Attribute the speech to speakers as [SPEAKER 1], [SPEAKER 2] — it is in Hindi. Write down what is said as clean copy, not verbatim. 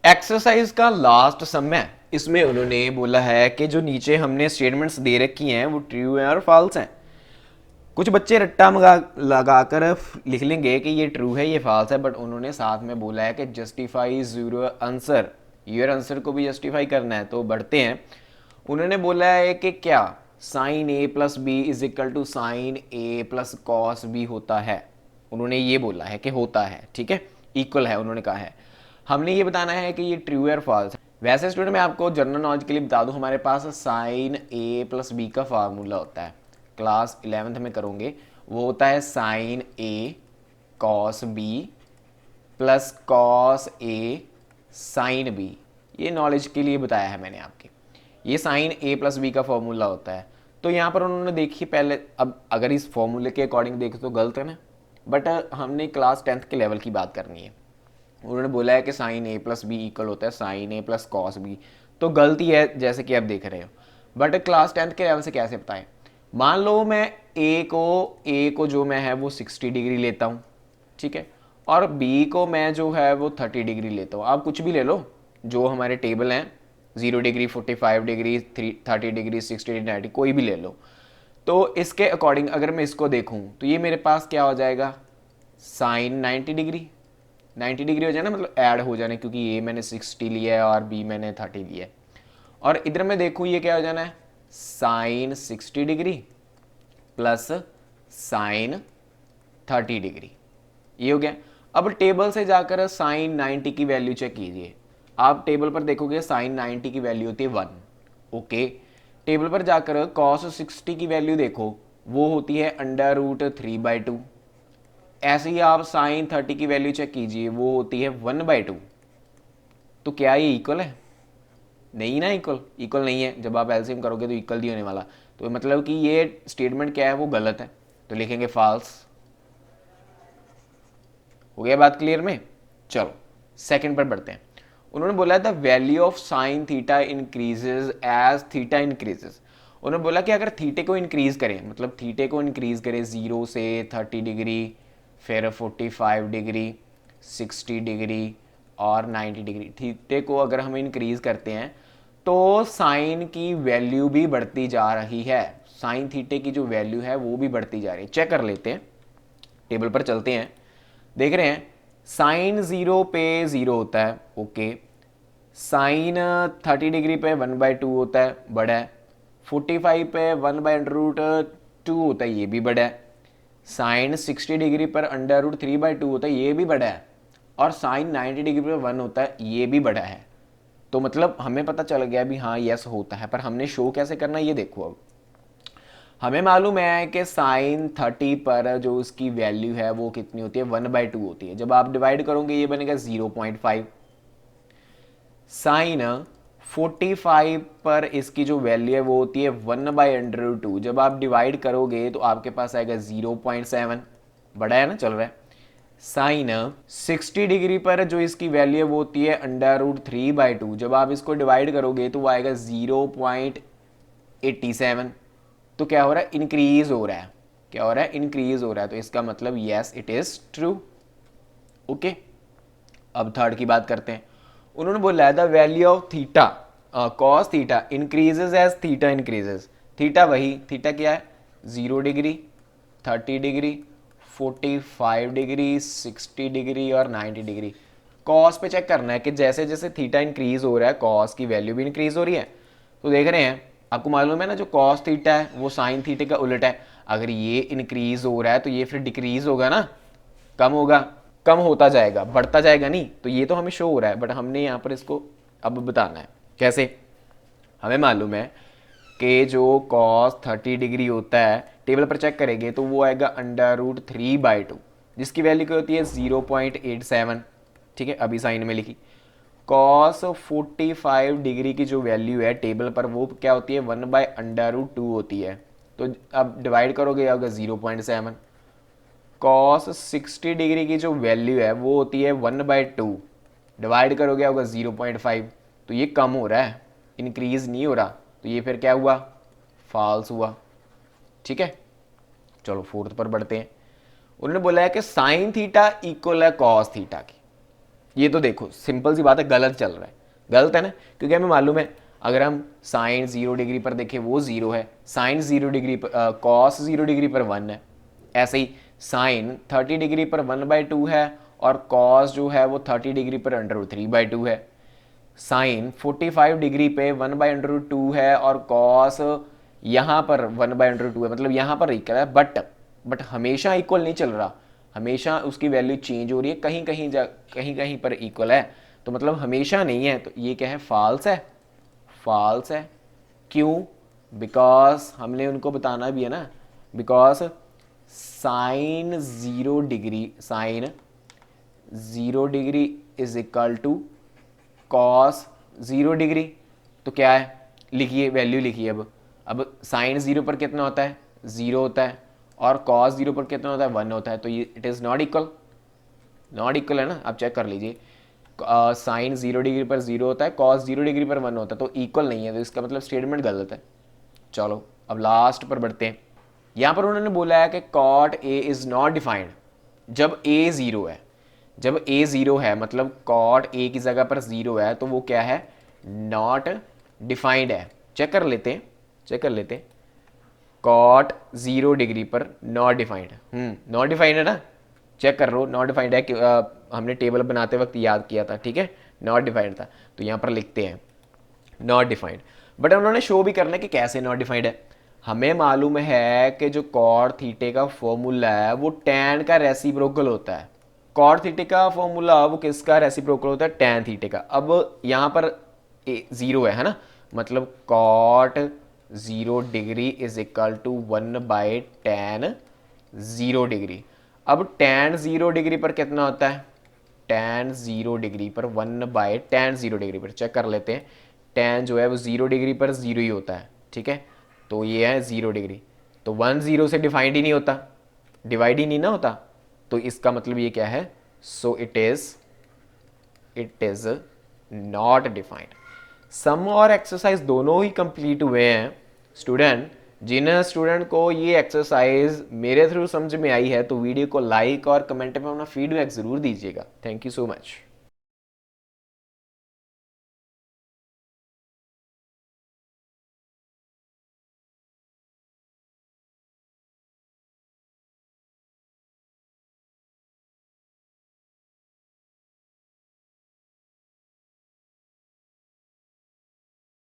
[SPEAKER 1] एक्सरसाइज का लास्ट सम है, इसमें उन्होंने बोला है कि जो नीचे हमने स्टेटमेंट्स दे रखी हैं वो ट्रू हैं और फॉल्स हैं। कुछ बच्चे रट्टा मगा लगाकर लिख लेंगे कि ये ट्रू है ये फॉल्स है, बट उन्होंने साथ में बोला है कि justify your answer, your answer को भी जस्टिफाई करना है। तो बढ़ते हैं। उन्होंने बोला है कि क्या sine A plus B is equal to sine A plus cos B होता है। उन्होंने ये बोला है कि होता है, ठीक है, इक्वल है उन्होंने कहा है। हमने ये बताना है कि ये ट्रू है और फॉल्स है। वैसे स्टूडेंट मैं आपको जनरल नॉलेज के लिए बता दूं, हमारे पास साइन ए प्लस बी का फार्मूला होता है, क्लास 11th में करोगे। वो होता है sign A cos B plus cos A sine B. ये नॉलेज के लिए बताया है मैंने आपके। ये साइन ए प्लस बी का फॉर्मूला होता है। तो यहाँ पर उन्होंने देखी पहले, अब अगर इस फॉर्मूले के अकॉर्डिंग देखे तो गलत है ना, बट हमने क्लास 10th के लेवल की बात करनी है। उन्होंने बोला है कि sign A plus B equal होता है sign A plus cos B, तो गलती है जैसे कि आप देख रहे हो। बट क्लास 10th के लेवल से कैसे बताएं। मान लो मैं ए को जो मैं है वो 60 डिग्री लेता हूँ, ठीक है, और बी को मैं जो है वो 30 डिग्री लेता हूँ। आप कुछ भी ले लो जो हमारे टेबल हैं, 0 डिग्री, 45 डिग्री, 30 डिग्री, 60 डिग्री, 90, कोई भी ले लो। तो इसके अकॉर्डिंग अगर मैं इसको देखूँ तो ये मेरे पास क्या हो जाएगा, साइन 90 डिग्री। 90 डिग्री हो जाए ना, मतलब ऐड हो जाने, क्योंकि ये मैंने 60 लिया है और बी मैंने 30 लिया है। और इधर मैं देखूँ ये क्या हो जाना है, sine 60 degree plus sine 30 degree, ये हो गया। अब टेबल से जाकर साइन 90 की वैल्यू चेक कीजिए। आप टेबल पर देखोगे साइन 90 की वैल्यू होती है 1, ओके। टेबल पर जाकर कॉस 60 की वैल्यू देखो, वो होती है √3/2। ऐसे ही आप साइन 30 की वैल्यू चेक कीजिए, वो होती है 1/2। तो क्या ये इक्वल है? नहीं ना, इक्वल इक्वल नहीं है। जब आप एलसीएम करोगे तो इक्वल नहीं होने वाला। तो मतलब कि ये स्टेटमेंट क्या है, वो गलत है। तो लिखेंगे फॉल्स। हो गया बात क्लियर में? चलो सेकंड पर बढ़ते हैं। उन्होंने बोला the value of sine theta increases as theta increases. उन्होंने बोला कि अगर थीटे को इंक्रीज करें, मतलब थीटे को इंक्रीज करें 0 से 30 डिग्री, फिर 45 डिग्री, 60 डिग्री और 90 डिग्री, थीटे को अगर हम इंक्रीज करते हैं तो साइन की वैल्यू भी बढ़ती जा रही है। साइन थीटे की जो वैल्यू है वो भी बढ़ती जा रही है। चेक कर लेते हैं, टेबल पर चलते हैं। देख रहे हैं साइन 0 पे 0 होता है, ओके। साइन 30 डिग्री पे 1/2 होता है, बड़ा है। 45 पे 1/√2 होता है, ये भी बड़ा है। साइन 60 डिग्री पर √3/2 होता है, ये भी बड़ा है। और साइन 90 डिग्री पर 1 होता है, ये भी बड़ा है। तो मतलब हमें पता चल गया भी हाँ यस होता है, पर हमने शो कैसे करना है ये देखो। अब हमें मालूम है कि साइन 30 पर जो उसकी वैल्यू है वो कितनी होती है, 1/2 होती है। जब आप डिवाइड करोगे ये बनेगा 0.5। साइन 45 पर इसकी जो वैल्यू है वो होती है 1/√2। जब आप डिवाइड करोगे तो आपके पास आएगा 0.7। बड़ा है ना, चल रहा है। साइन 60 डिग्री पर जो इसकी वैल्यू है वो होती है √3/2। जब आप इसको डिवाइड करोगे तो वो आएगा 0.87। तो क्या हो रहा है, इंक्रीज हो रहा है। क्या हो रहा है, इंक्रीज हो रहा है। तो इसका मतलब yes it is true, okay. अब थर्ड की बात करते हैं। उन्होंने बोला है the value of theta cos theta increases as theta increases. Theta वही, थीटा क्या है, 0 डिग्री, 30 डिग्री, 45 डिग्री, 60 डिग्री और 90 डिग्री। कॉस पे चेक करना है कि जैसे जैसे थीटा इंक्रीज हो रहा है कॉस की वैल्यू भी इंक्रीज हो रही है। तो देख रहे हैं, आपको मालूम है ना, जो कॉस थीटा है वो साइन थीटे का उलट है। अगर ये इंक्रीज हो रहा है तो ये फिर डिक्रीज होगा ना, कम होगा, कम होता जाएगा, बढ़ता जाएगा नहीं। तो ये तो हमें शो हो रहा है, बट हमने यहाँ पर इसको अब बताना है कैसे। हमें मालूम है कि जो कॉस 30 डिग्री होता है, टेबल पर चेक करेंगे तो वो आएगा √3/2, जिसकी वैल्यू क्या होती है 0.87, ठीक है, अभी साइन में लिखी। कॉस 45 डिग्री की जो वैल्यू है टेबल पर वो क्या होती है 1/√2 होती है। तो अब डिवाइड करोगे होगा 0.7। कॉस 60 डिग्री की जो वैल्यू है वो होती है 1/2, डिवाइड करोगे होगा 0.5। तो ये कम हो रहा है, इंक्रीज नहीं हो रहा। तो ये फिर क्या हुआ, फॉल्स हुआ, ठीक है। चलो फोर्थ पर बढ़ते हैं। उन्होंने बोला है कि साइन थीटा इक्वल है कॉस थीटा की। ये तो देखो सिंपल सी बात है, गलत चल रहा है, गलत है ना, क्योंकि हमें मालूम है अगर हम साइन 0 डिग्री पर देखें वो 0 है, साइन 0 डिग्री पर कॉस 0 डिग्री पर 1 है। ऐसे ही साइन 30 डिग्री पर 1/2 है और कॉस जो है वो 30 डिग्री पर √3/2 है। साइन 45 डिग्री पे 1/√2 है और कॉस यहाँ पर 1/√2 है, मतलब यहाँ पर इक्वल है, बट हमेशा इक्वल नहीं चल रहा, हमेशा उसकी वैल्यू चेंज हो रही है, कहीं कहीं पर इक्वल है, तो मतलब हमेशा नहीं है, तो ये क्या है, फॉल्स है, फॉल्स है। क्यों? बिकॉज हमने उनको बताना भी है ना, because sine 0 degree is equal to cos 0 degree. तो क्या है, लिखिए, वैल्यू लिखिए। अब साइन 0 पर कितना होता है, 0 होता है, और कॉस 0 पर कितना होता है, 1 होता है, तो ये it is not equal, not equal है ना। आप चेक कर लीजिए, साइन 0 डिग्री पर 0 होता है, कॉस 0 डिग्री पर 1 होता है, तो इक्वल नहीं है, तो इसका मतलब स्टेटमेंट गलत है। चलो अब लास्ट पर बढ़ते हैं। यहाँ पर उन्होंने बोला है कि cot A is not defined जब ए 0 है, जब ए 0 है मतलब कॉट ए की जगह पर 0 है, तो वो क्या है, नॉट डिफाइंड है। चेक कर लेते हैं, चेक कर लेते हैं, कॉट 0 डिग्री पर नॉट डिफाइंड, नॉट डिफाइंड है ना, चेक कर लो, नॉट डिफाइंड है कि हमने टेबल बनाते वक्त याद किया था, ठीक है, नॉट डिफाइंड था, तो यहाँ पर लिखते हैं नॉट डिफाइंड। बट उन्होंने शो भी करना है कि कैसे नॉट डिफाइंड है। हमें मालूम है कि जो कॉट थीटे का फॉर्मूला है वो टैन का रेसिप्रोकल होता है, कॉट थीटे का फॉर्मूला वो किसका रेसिप्रोकल होता है, टैन थीटे का। अब यहाँ पर 0 है ना, मतलब cot 0 degree is equal to 1/tan 0 degree. अब tan 0 डिग्री पर कितना होता है, tan 0 डिग्री पर 1/tan 0 डिग्री पर, चेक कर लेते हैं, tan जो है वो 0 डिग्री पर 0 ही होता है, ठीक है, तो ये है 0 डिग्री, तो 1 0 से डिफाइंड ही नहीं होता, डिवाइड ही नहीं ना होता, तो इसका मतलब ये क्या है, so it is not defined. सम और एक्सरसाइज दोनों ही कंप्लीट हुए हैं। स्टूडेंट, जिन स्टूडेंट को ये एक्सरसाइज मेरे थ्रू समझ में आई है तो वीडियो को लाइक और कमेंट में अपना फीडबैक ज़रूर दीजिएगा। Thank you so much.